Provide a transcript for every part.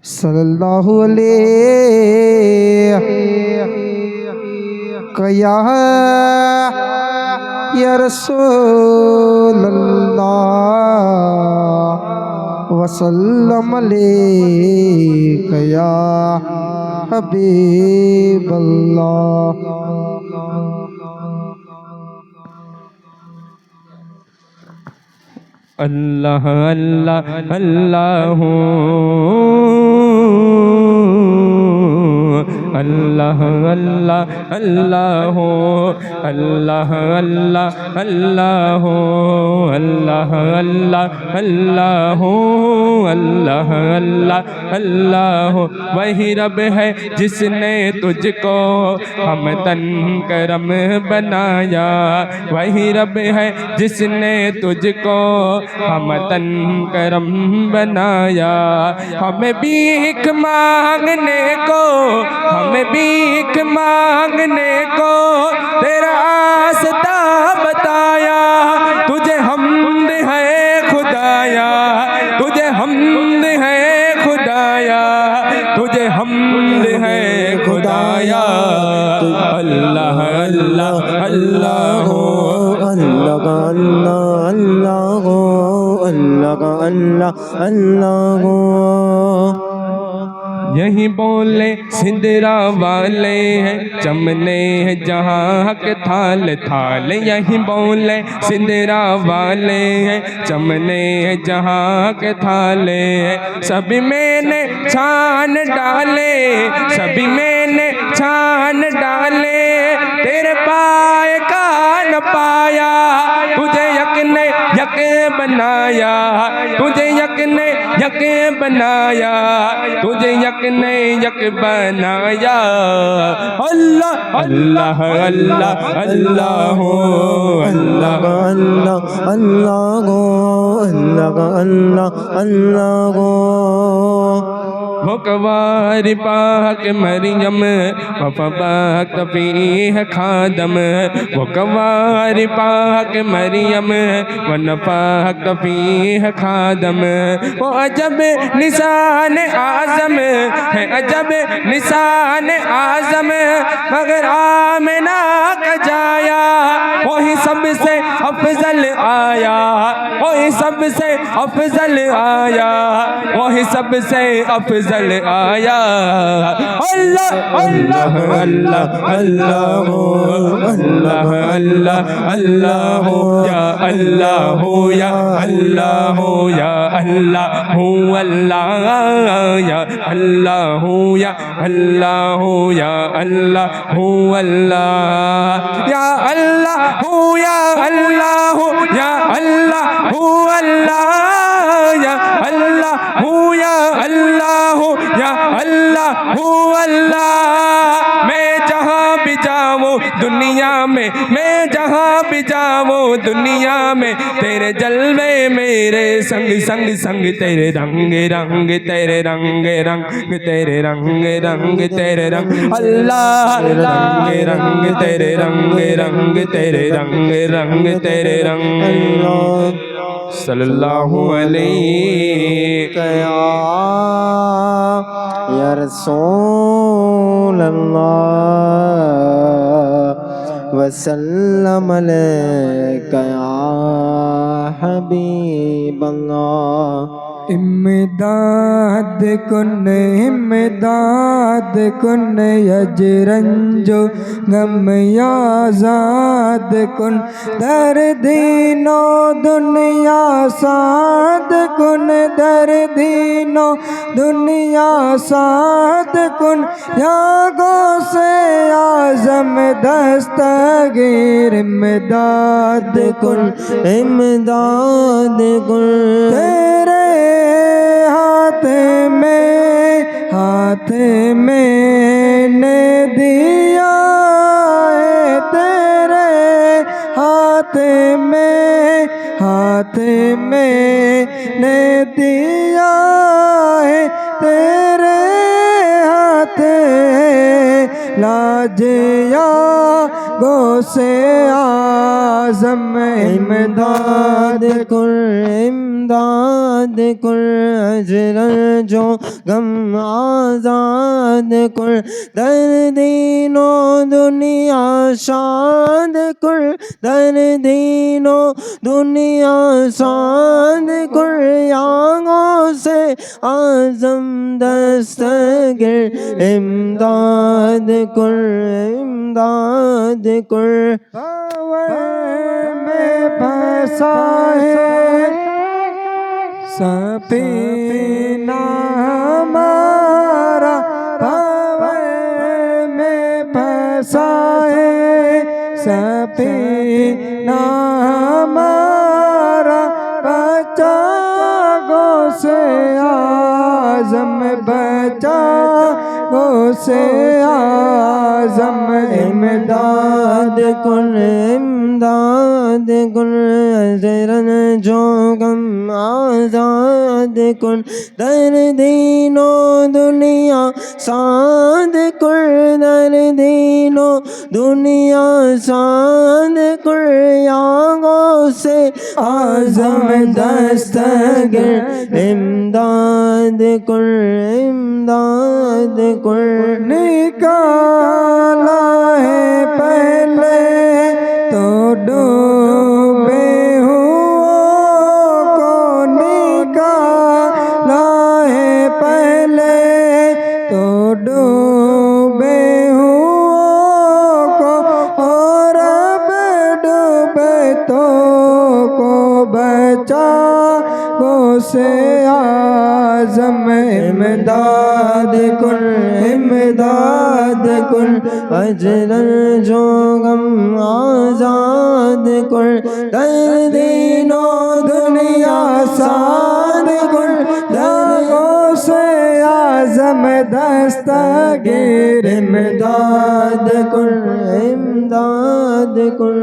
सल्लल्लाहु अलैहि या रसूलल्लाह वसल्लम अलैका या हबीबल्लाह। अल्लाह अल्लाह अल्लाह अल्लाह अल्लाह अल्लाह अल्लाह अल्लाह अल्लाह अल्लाह अल्लाह अल्लाह अल्लाह अल्लाह अल्लाह। वही रब है जिसने तुझको हमदन करम बनाया, वही रब है जिसने तुझको हमदन करम बनाया। हमें भीख मांगने को, हमें भीख मांगने को तेरा रास्ता बताया। तुझे हमद है खुदाया, तुझे हमद है खुदाया, तुझे हमद है खुदाया। अल्लाह अल्लाह अल्लाह अल्लाह अल्लाह अल्लाह अल्लाह अल्लाह। यही बोले सिंदरा वाले हैं, चमने हैं जहाँ के थाल थाल। यही बोले सिंदरा वाले हैं, चमने हैं जहाँ के थाले हैं। सभी मैंने छान डाले, सभी मैंने छान डाले, तेरे पाए का न पाया। तुझे यक ने यक बनाया, तुझे यक ने यक बनाया, तुझे यक ने यक बनाया। अल्लाह अल्लाह अल्लाह अल्लाह अल्लाह अल्लाह अल्लाह अल्लाह अल्लाह। वो कवारी पाक मरियम वफ़ाक फीह खादम, वो कवारी पाक मरियम वनफ़ाक फीह खादम। वो अजब निशान आज़म है, अजब निशान आज़म, मगर आमिना का जाया वही सबसे अफजल आया, वही सबसे अफजल आया, वही सबसे अफजल आया। अल्लाह अल्लाह अल्लाह अल्लाह अल्लाह अल्लाह अल्लाह या अल्लाह या अल्लाह या अल्लाह अल्लाह या अल्लाह या अल्लाह या अल्लाह अल्लाह या अल्लाह या अल्लाह या अल्लाह अल्लाह या अल्लाह या अल्लाह या अल्लाह अल्लाह। मैं जहाँ भी जाऊँ दुनिया में, मैं जहाँ भी जाऊँ दुनिया में, तेरे जलवे मेरे संग संग संग, तेरे रंग रंग तेरे रंग रंग तेरे रंग रंग तेरे रंग। अल्लाह रंग रंग तेरे रंग रंग तेरे रंग रंग तेरे रंग। सल्लल्लाहु अलैहि या रसूल अल्लाह वसल्लम अलैका या हबीब अल्लाह। इमदाद कुन यजरंजो गम याज़ाद कुन, दर्दीनो दुनिया साद कुन, दर्दीनो दुनिया साद कुन, या गौसे आज़म दस्तगीर। इमदाद कुन तेरे हाथ में ने दिया है, तेरे हाथ में ने दिया है, तेरे हाथ लाजिया गो से आज़म। इमदाद कुल इमदाद कुल अजर जो गम आजाद कुल दर्दीनो दुनिया शाद कुल दर्दीनो दुनिया शाद कुल आंगों से आजम दस्तगिर इमदाद कुल इमदाद कुल में फंसा है सफीना हमारा भंवर में फंसा है सफीना हमारा बचा गो से आजम बचा गो से आजम इमदाद कुल इमदाद कुल अजरन जो गम आजाद कुल दर्दीनो दुनिया साद कुल दर्दीनो दुनिया साद कुल आंगों से आजम दस्तगिर इमदाद कुल इमदाद कुल निकाला है पहले तो डूबे हुओं को निकाला है पहले तो डूबे हुओं को और अब डूबे तो को बचा गो से आजम इमदाद कुल इमदाद कुल अजरन जो गम आजाद कुल दर्दीनो दुनिया साद कुल दर्दों से आजम दस्तगीर इमदाद कुल इमदाद कुल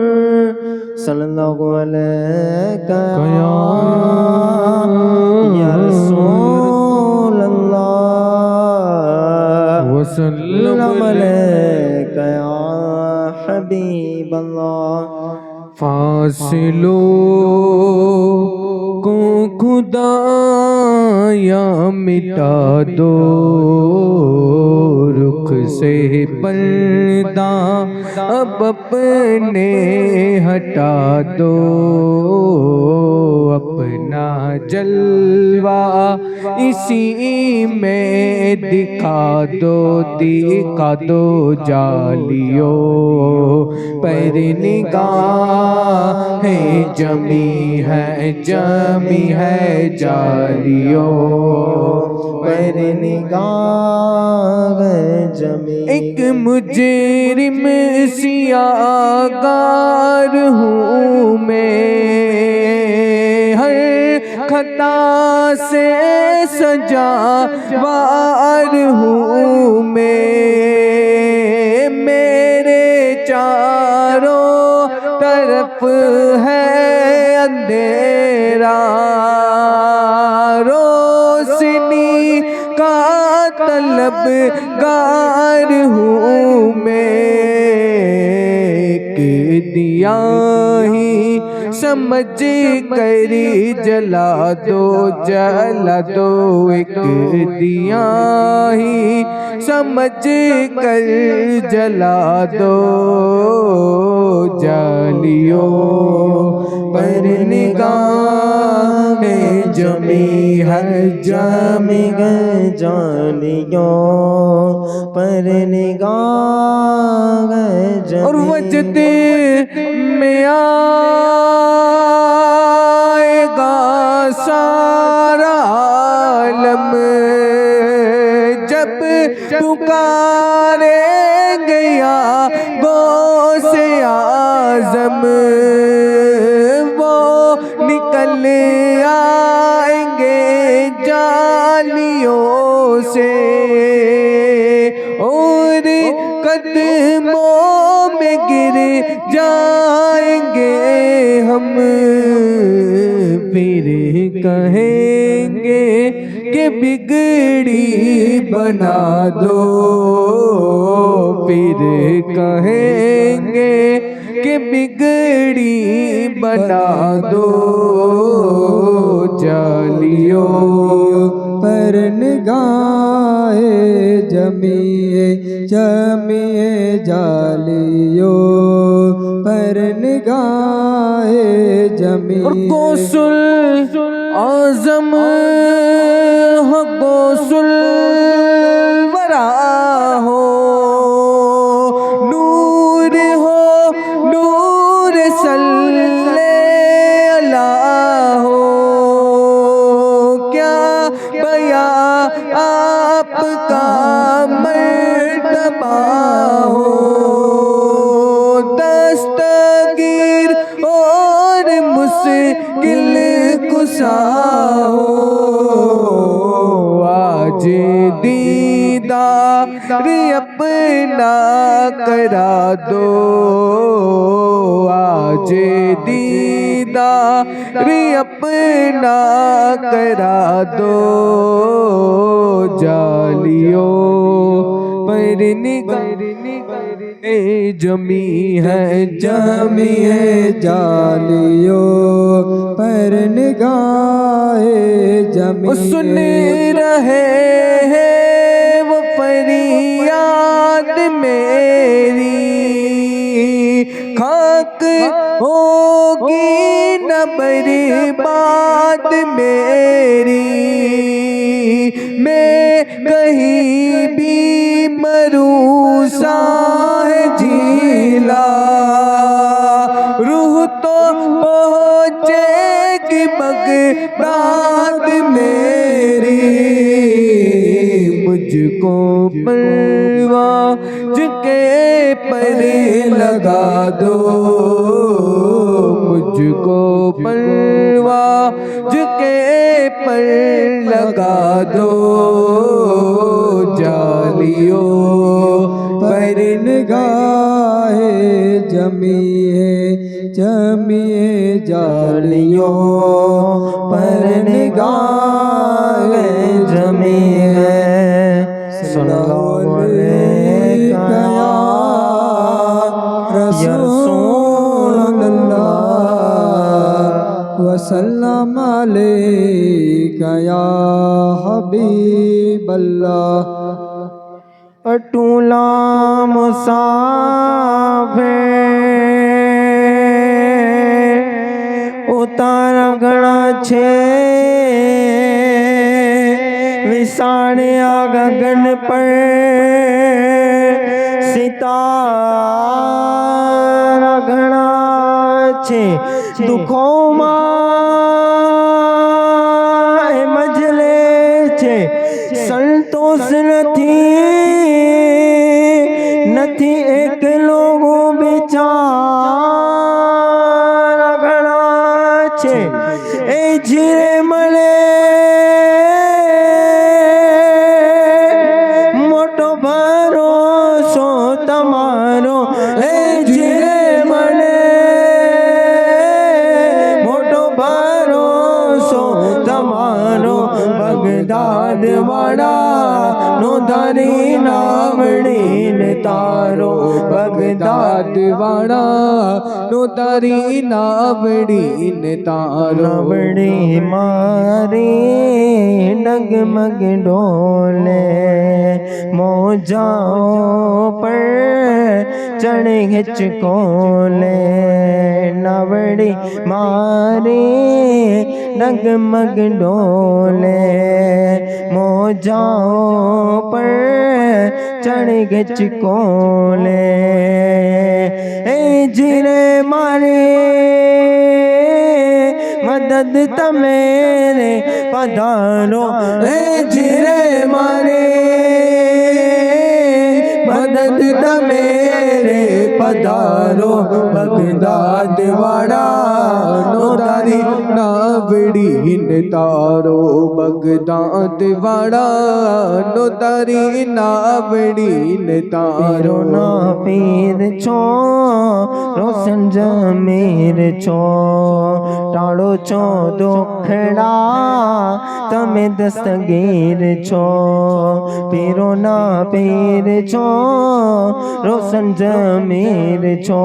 सल्लल्लाहु अलैहि या रसूल अल्लाह वसल्लम अलैका या हबीब अल्लाह। फासिलों को खुदाया मिटा दो रुख से पर्दा अब अपने हटा दो अपना जलवा इसी में दिखा दो जालियो पर निगाह है जमी है जालियो पर निगाह जमी। एक मुजरिम सियागार हूँ मैं हर खता से सजा वार हूँ मैं मेरे चारों तरफ है अंधेरा रोशनी का तलबगार हूँ मैं कि दिया ही समझ कर जला दो एक दिया ही समझ कर जला दो जालियो पर निगाह जमी जालियो पर निगाह और वजदे में आएगा सारा आलम जब पुकारेंगे या गो से आजम वो निकल आएंगे जालियों से और कदमों में गिर जाएंगे हम फिर कहेंगे कि बिगड़ी बना दो फिर कहेंगे कि बिगड़ी बना दो जालियो पर निगाहे जमिए जमिए जालियो पर निगाहे जमिए गौसुल आजम हो गौसुल वरा हो नूर सल्ले अला हो क्या बया आपका मर्तबा हो दस्तगीर और मुश्किल कुशा हो आज दीदार अपना करा दो आज दीदार अपना करा दो जालियो पर निगाहे जमी है जमी है जालियो पर निगाहे जमी सुन रहे हैं वो फरियाद मेरी खाक होगी न बर्बाद मेरी मैं कहीं भी मरूसा है झीला रूह तो पहुँचेगी बगदाद मेरी मुझको परवाज़ के पर लगा दो मुझको परवाज़ के पर लगा दो जालियो पर निगाहे जमिए जमिए जालियो पर निगाहे जमिए सल्लल्लाहु अलैहि या रसूल अल्लाह वसल्लम अलैका या हबीब अल्लाह अटूला मुसाफिर उतारा गणा छे विसाणिया गगन पर सितारा गणा छे दुखों में मजले छे संतोष નથી એક લોકો બિચારા ઘણા છે એ જીરે મળે મોટો ભરોસો તમારો એ જીરે મળે મોટો ભરોસો તમારો બગદાદ વાળા નો ધરી નાવડી तारो बगदाद वाड़ा नो तारी नावड़ी ने तारो नावड़ी मारी डगमग डोले मौजाओं पर चढ़ हिचकोले नावड़ी मारी डगमग डोले मौजाओं पर चढ़ हिचकोले ए जिरे मारे मदद तमेरे पधारो ए जिरे मारे मदद तमेरे पधारो बगदाद वाड़ा नो तारी नावड़ी ने तारो बगदाद वाड़ा नो तारी नावड़ी ने तारो ना पीर छो रोशन जमीर छो टाड़ो छो दुखड़ा तमें दस्तगीर छो पीरो ना पीर छो रोशन जमीर छो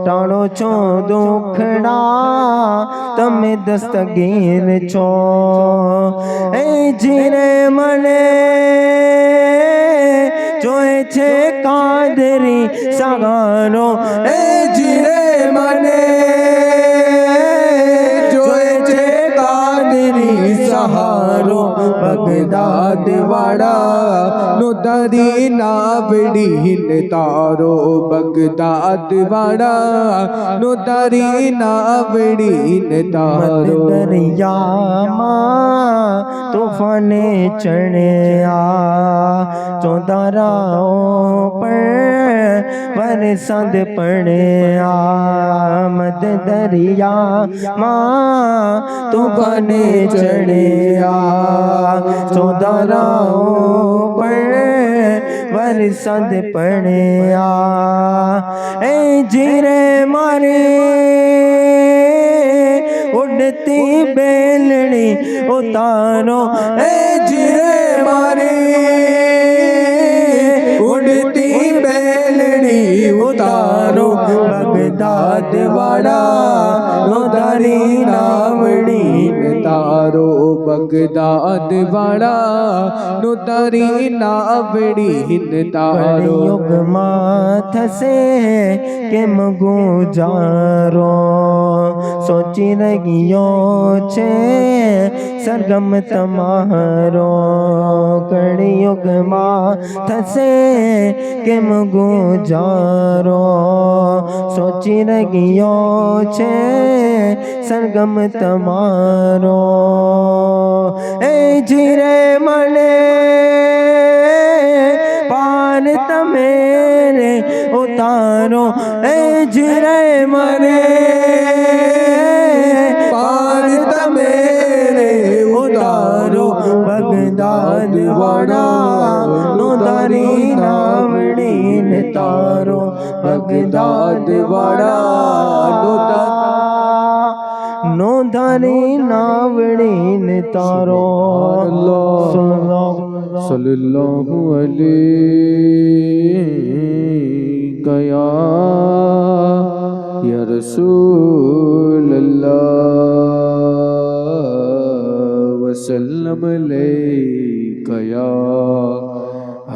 टाणो छो दुखड़ा तमें दस्तगीर छो ए जीरे मने जोए छे कादरी सगारो ए जीरे मने जोए छे कादरी सहारो बगदाद वाड़ा नुदारी नावड़ी हिन तारो बगदाद वाड़ा नुदारी नावड़ी हिन तारो दरिया मां तूफाने चढ़े आ चौधाराओं पर बरसात पड़े मद दरिया मां तूफाने चढ़े चौधाराओं पर बरसात पड़े ए जीरे मारे उड़ती बेलड़ी उतारो ए जीरे मारे उड़ती बेलड़ी उतारो बगदाद वाड़ा नुदारी नावड़ी तारो बगदाद वाड़ा नुदारी नावड़ी हिन तारो युग माथ से के मगो जारो सोची रगियो छे सरगम तमारो कड़ी युग माथ से के मगो जारो सोची रगियो छे सरगम तमारो ए जीरे मने पान तमेरे उतारो ए जीरे मने पान तमेरे उतारो बगदाद वाड़ा नुदारी नावड़ी तारो बगदाद वाड़ा नुदारी नावड़ी तारो सल्लल्लाहु अलैहि या रसूल अल्लाह वसल्लम अलैका या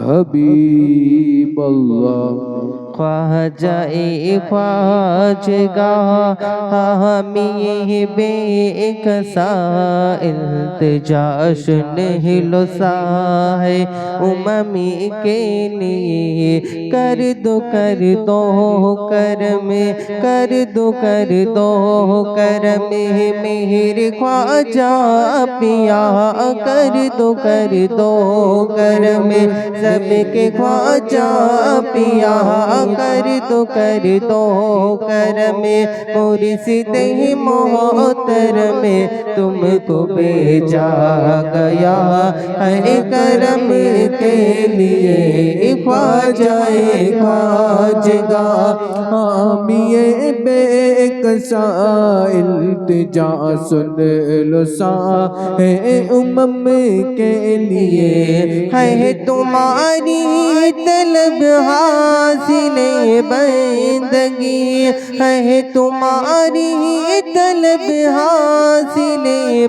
हबीब अल्लाह ख्वाजा ख्वाजगा हामी बेकसा इल्तिजाश नहीं साहे उममी के लिए कर दो कर में कर दो कर में मेरे ख्वाजा पिया कर दो कर में सबके ख्वाजा पिया कर दो कर में मुर्शिद ही मोहतर में तुमको भेजा गया है करम के लिए ख्वाजगा हामिए बेकसा इल्तिजा सुन लो साहे उम्म के लिए है तुम्हारी तलब हासिल बंदगी है तुम्हारी तलब हासिल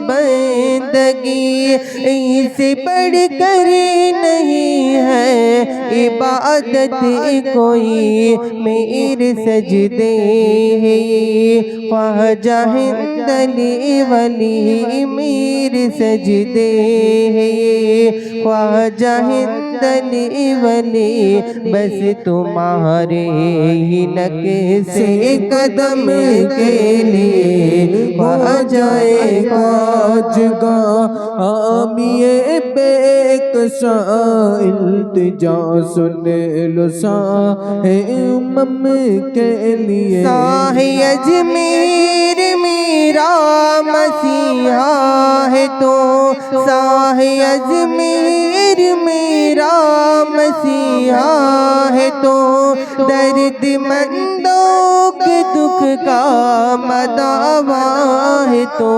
बंदगी इससे बढ़कर नहीं है इबादत कोई मेरे सजदे ख्वाजा हिंदली वली मेरे सजदे ख्वाजा हिंदली वली बस तुम्हारे ही नक्शे कदम के लिए ख्वाजाए ख्वाजगा हामिए बेकसा इल्तिजा सुन लो साहे उम्म के लिए साहे अजमेर मेरा मसीहा है तो साहे अजमेर मेरा मसीहा है तो दर्दमंदों के दुख का मदावा है तो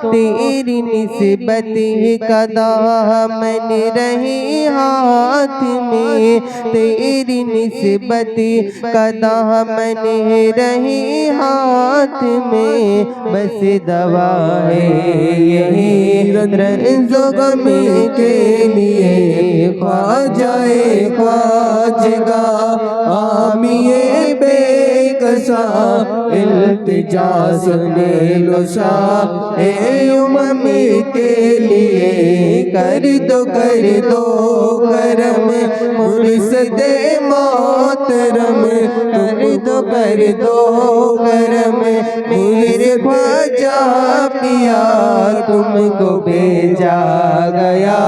तेरी निस्बत का दामन रहे हाथ में, तेरी निस्बत का दामन रहे हाथ में, बस दवा है यही रंजो गम के लिए ख्वाजाए ख्वाजगा आमिए बेकसा इल्तिजा सुने लो शाह ए उमम के लिए कर दो करम मुर्शदे मोहतरम कर दो करम मेरे ख्वाजा पिया तुमको भेजा गया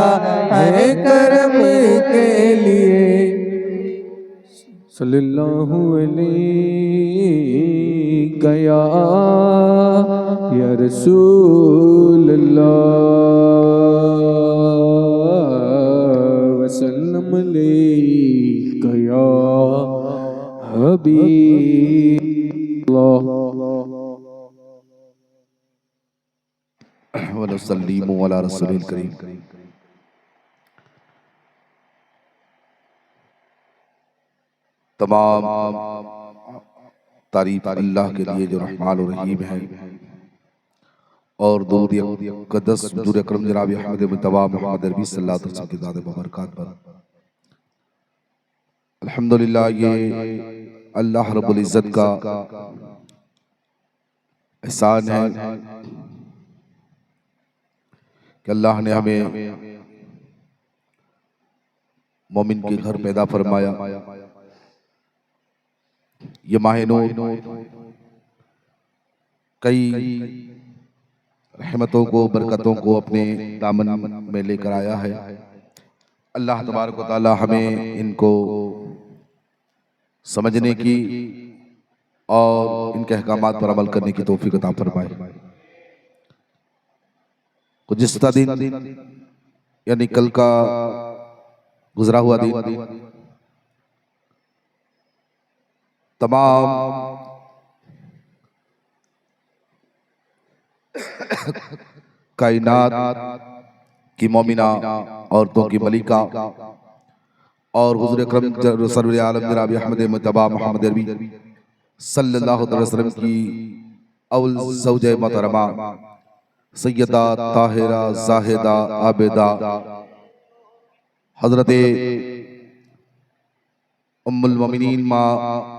है करम के लिए। सल्लल्लाहु अलैहि या रसूल अल्लाह वसल्लम अलैका या हबीब अल्लाह व सल्लिमु अला रसूलिल करीम। तमाम तारीफ अल्लाह के लिए जो रहमान और रहीम है, और दूर कदस हुजूर अकरम जनाब अहमद मुतबा मोहम्मद अरबी सल्लल्लाहु अलैहि वसल्लम की ज़ात मुबारकात पर अल्हम्दुलिल्लाह ये अल्लाह रब्बुल इज़्ज़त का एहसान है कि अल्लाह ने हमें मोमिन के घर पैदा फरमाया। ये माह-ए-नूर कई रहमतों को बरकतों को अपने दामन में लेकर आया है। अल्लाह तबारक व तआला हमें इनको समझने की और इनके अहकामात पर अमल करने की तौफीक अता फरमाए। गुज़िश्ता दिन यानी कल का गुजरा हुआ दिन तमाम कायनात की मोमिना औरतों की मलिका और हुज़ूर अकरम सरवर आलम जनाब अहमद मुतबा मोहम्मद अरबी सल्लल्लाहु अलैहि वसल्लम की अव्वल ज़ौजे मोहतरमा सैयदा ताहिरा ज़ाहिदा आबिदा हज़रत उम्मुल मोमिनीन माँ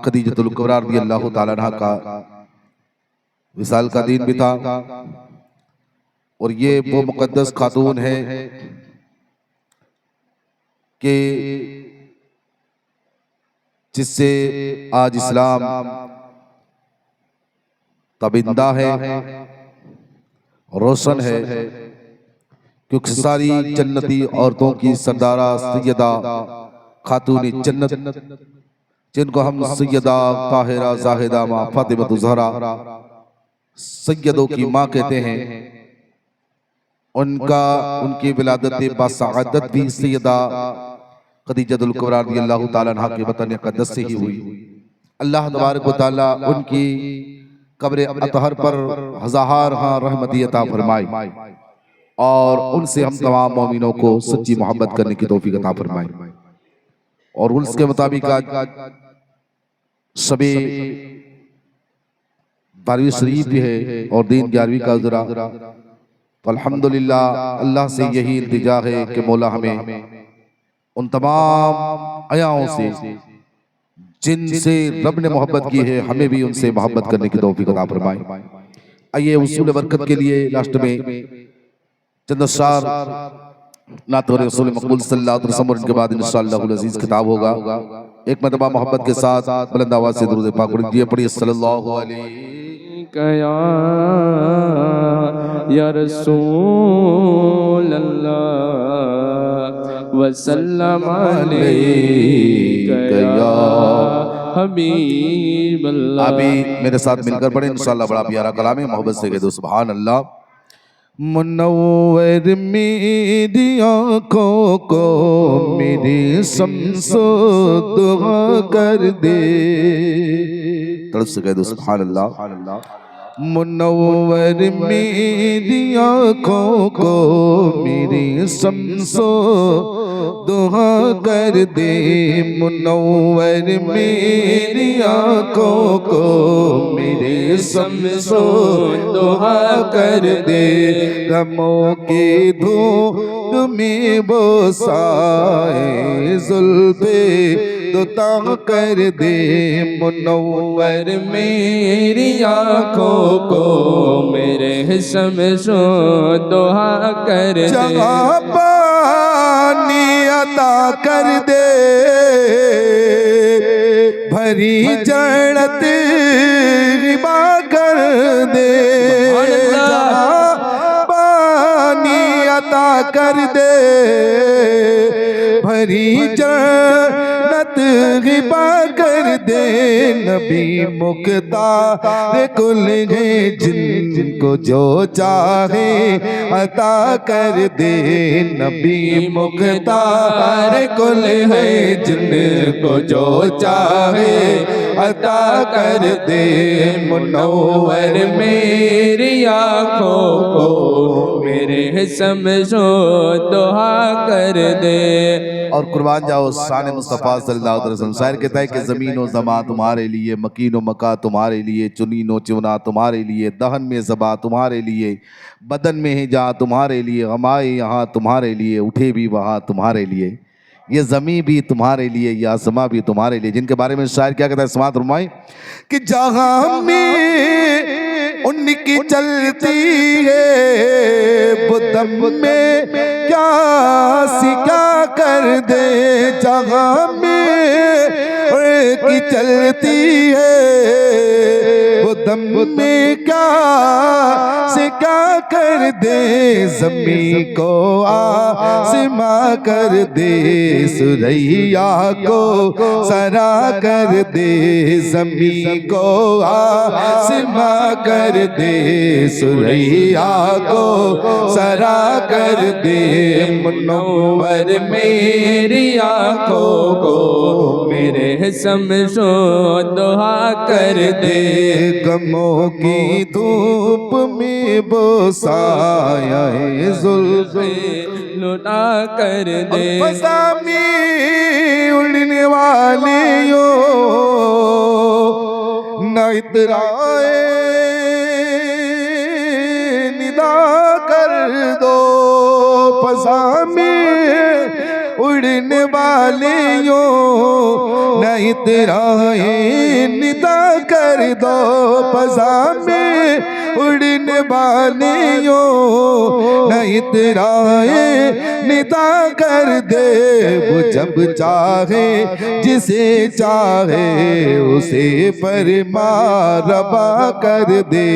खदीजतुल कुबरा रज़ियल्लाहु ताला अन्हा का विसाल का दिन भी था। और ये वो मुक़द्दस खातून है कि जिससे आज इस्लाम तबिंदा है, रोशन है, क्योंकि सारी जन्नती औरतों की सरदारा सैयदा खातून जन्नत जिनको हम सैयदा ताहिरा ज़ाहिदा माँ फातिमा ज़हरा सैयदों की माँ कहते हैं, उनकी विलादत बासआदत भी सैयदा खदीजतुल कुबरा रज़ियल्लाहु ताला अन्हा के वतन अक़दस से ही हुई। अल्लाह तबारक व तआला उनकी कब्र अतहर पर हज़ार रहमत अता फरमाए और उनसे हम तमाम मोमिनों को सच्ची मोहब्बत करने की तौफीक अता फरमाए। और उसके मुताबिक आज शबे 12वीं शरीफ भी है और दिन 11वीं का गुज़रा। तो अल्हम्दुलिल्लाह अल्लाह से यही इल्तिजा है कि मौला हमें उन तमाम आयाओं से जिनसे रब ने मोहब्बत की है हमें भी उनसे मोहब्बत करने की तौफीक अता फरमाए। आइए उसूल बरकत के लिए लास्ट में चंद अशआर नात रसूल मकबूल सल्लल्लाहु अलैहि वसल्लम और इनके बाद इंशाअल्लाह अज़ीज़ किताब होगा। एक मरतबा मोहब्बत के साथ बुलंद आवाज़ से दुरूद पाक पढ़िए सल्लल्लाहु अलैहि या रसूल अल्लाह वसल्लम अलैका या हबीब अल्लाह। अभी मेरे साथ मिलकर पढ़े इंशाअल्लाह। बड़ा प्यारा कलाम है, मोहब्बत से कह दो सुभान अल्लाह। मुनव्वर मेरी आँखों को मेरी शम्सो दुआ कर दे। तड़प से कह दो सुभान अल्लाह। मुनव्वर मेरी आँखों को मेरी शम्सो दुआ कर दे। मुनव्वर मेरी आँखों को मेरे शम्सो दुआ कर दे। गमों के धूप में वो साए जुल्फे दुता कर दे। मुनव्वर मेरी आँखों को मेरे शम्सो दुआ कर दे। जहाँ पानी अता कर दे भरी जड़त गिबा कर दे। जहाँ पानी अता कर दे भरी जन्नत गिबा कर दे। नबी मुख्तार कुल है जिनको जो चाहे अता कर दे। नबी मुख्तार कुल है जिनको जो चाहे अता कर दे। मुनव्वर मेरी आँखों को मेरे शम्सो दुआ कर दे। और कुर्बान जाओ शान मुस्तफ़ा सल्लल्लाहु अलैहि वसल्लम। शायर कहता है कि ज़मीन व ज़मा तुम्हारे लिए, मकीन व मका तुम्हारे लिए, चुनी नो चुना तुम्हारे लिए, दहन में ज़बा तुम्हारे लिए, बदन में ही जा तुम्हारे लिए, गमाए यहाँ तुम्हारे लिए, उठे भी वहाँ तुम्हारे लिए। ये ज़मी भी तुम्हारे लिए, ये आसमां भी तुम्हारे लिए। जिनके बारे में शायर क्या कहता है, समात फरमाएं कि जहाँ में उनकी चलती है बुदम में क्या सिका कर दे। जहाँ में उनकी चलती है बुदम में क्या सिका कर दे। ज़मीं को आसमां कर दे, सुरैया को सरा कर दे। ज़मीं को आसमां कर दे, सुरैया को सरा कर दे। मुनव्वर मेरी आँखों को मेरे शम्सो दुआ कर दे। गमों की धूप में वो साया जुल्फे लुटा कर दे। फसामी उड़ने वालियों न इतराए निदा कर दो। फसामी उड़ने वालियों न इतराए निदा कर दो। फसामी उड़ने वालियों न इतराए निदा कर दे। वो जब चाहे जिसे चाहे उसे फरमा रबा कर दे।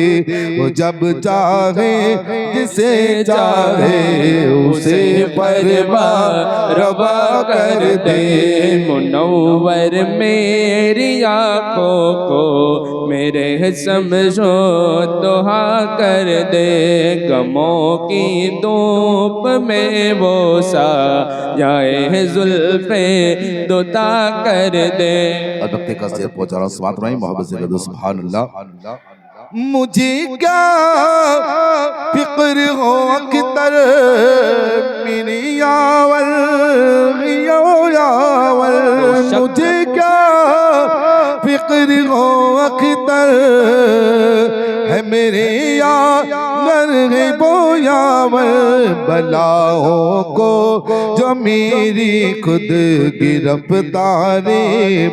वो जब चाहे जिसे चाहे उसे फरमा रबा कर दे। मुनव्वर मेरी आँखों को मेरे शम्सो दुआ कर दे। गमों की धूप में वो साए जुल्फे दुता कर दे। अदब का से पहुंचा रहा हूं, समात रही मोहब्बत से कदो सुभान अल्लाह। मुझे क्या फिक्र हो अख्तर मेरी यावल यावल। मुझे क्या फिक्र हो अख्तर है मेरे यार है वो यावल। बलाओं को जो मेरी खुद गिरफ्तारी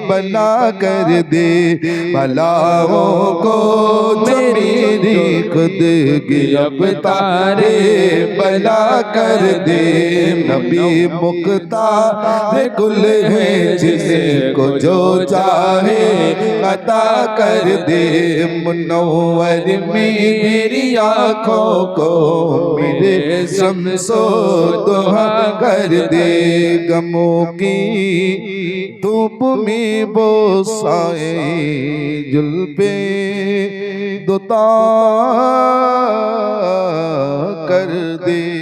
बना कर दे। बलाओं को जो मेरी खुद गिरफ्तारी बना कर दे। नबी मुख्तार कुल है जिसको जो चाहे अता कर दे। मुनव्वर मेरी आँखों को मेरे शम्सो दुआ कर दे। गमों की धूप में वो साए जुल्फे दुता कर दे।